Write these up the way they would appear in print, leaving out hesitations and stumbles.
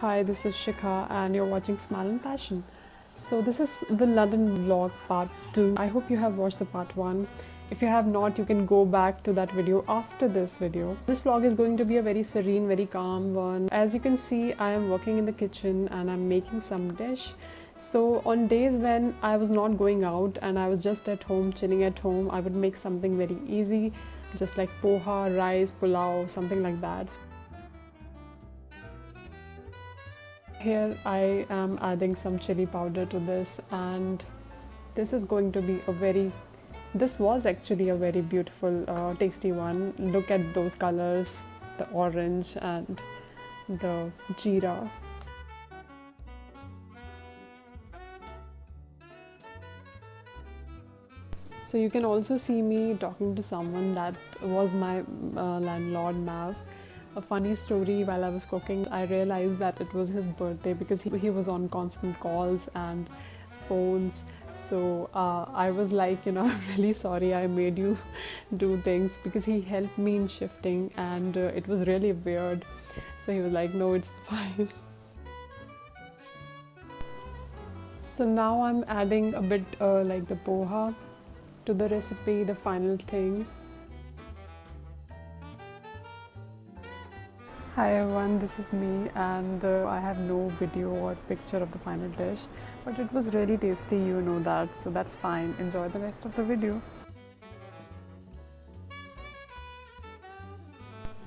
Hi, this is Shikha, and you're watching Smile and Passion. So, this is the London vlog part 2. I hope you have watched the part 1. If you have not, you can go back to that video after this video. This vlog is going to be a very serene, very calm one. As you can see, I am working in the kitchen and I'm making some dish. So, on days when I was not going out and I was just at home, chilling at home, I would make something very easy, just like poha, rice, pulao, something like that. Here I am adding some chili powder to this, and this is going to be this was actually a very beautiful, tasty one. Look at those colors, the orange and the jeera. So you can also see me talking to someone that was my landlord, Mav. A funny story: while I was cooking, I realized that it was his birthday because he was on constant calls and phones. So I was like, I'm really sorry I made you do things, because he helped me in shifting and it was really weird. So he was like, no, it's fine. So now I'm adding a bit like the poha to the recipe, the final thing. Hi everyone, this is me, and I have no video or picture of the final dish, but it was really tasty, you know that, so that's fine. Enjoy the rest of the video.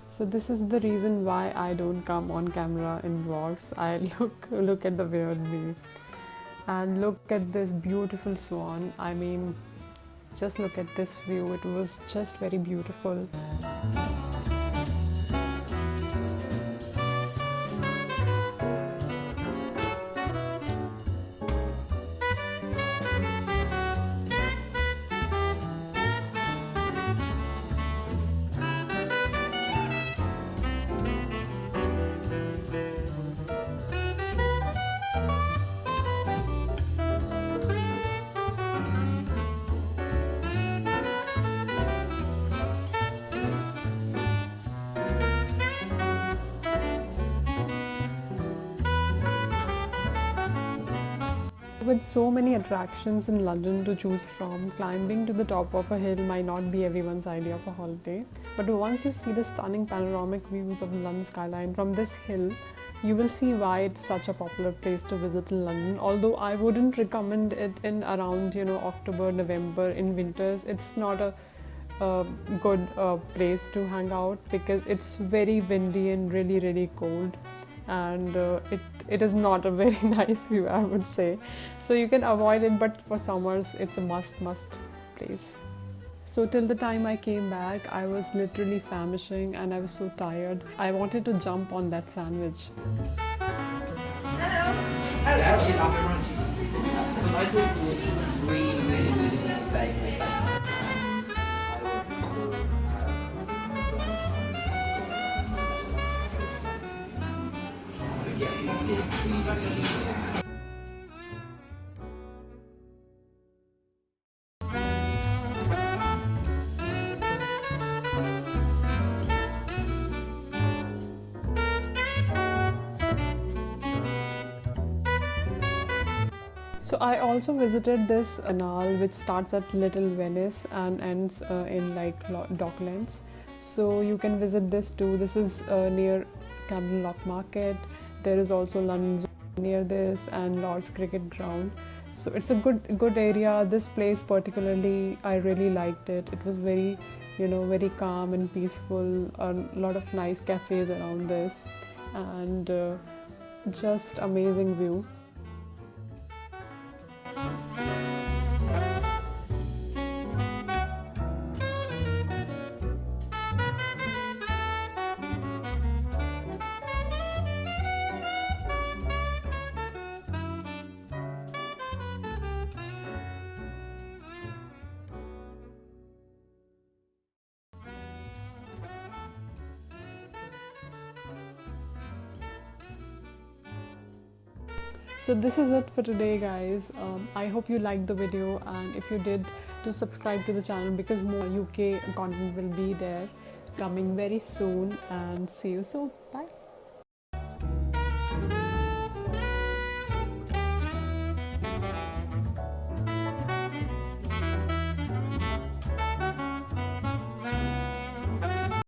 So this is the reason why I don't come on camera in vlogs. I look at the weird me. And look at this beautiful swan. I mean, just look at this view. It was just very beautiful. With so many attractions in London to choose from, climbing to the top of a hill might not be everyone's idea of a holiday. But once you see the stunning panoramic views of the London skyline from this hill, you will see why it's such a popular place to visit in London. Although I wouldn't recommend it in around October, November. In winters, it's not a good place to hang out because it's very windy and really cold, and it is not a very nice view, I would say. So you can avoid it, but for summers it's a must place. So till the time I came back, I was literally famishing and I was so tired. I wanted to jump on that sandwich. Hello. I thought it was really good steak. So I also visited this canal which starts at Little Venice and ends in like Docklands. So you can visit this too. This is near Camden Lock Market. There is also London Zoo near this and Lord's Cricket Ground. So it's a good area. This place particularly, I really liked it. It was very, very calm and peaceful. A lot of nice cafes around this, and just amazing view. So this is it for today, guys. I hope you liked the video, and if you did, do subscribe to the channel because more UK content will be there coming very soon, and see you soon. Bye.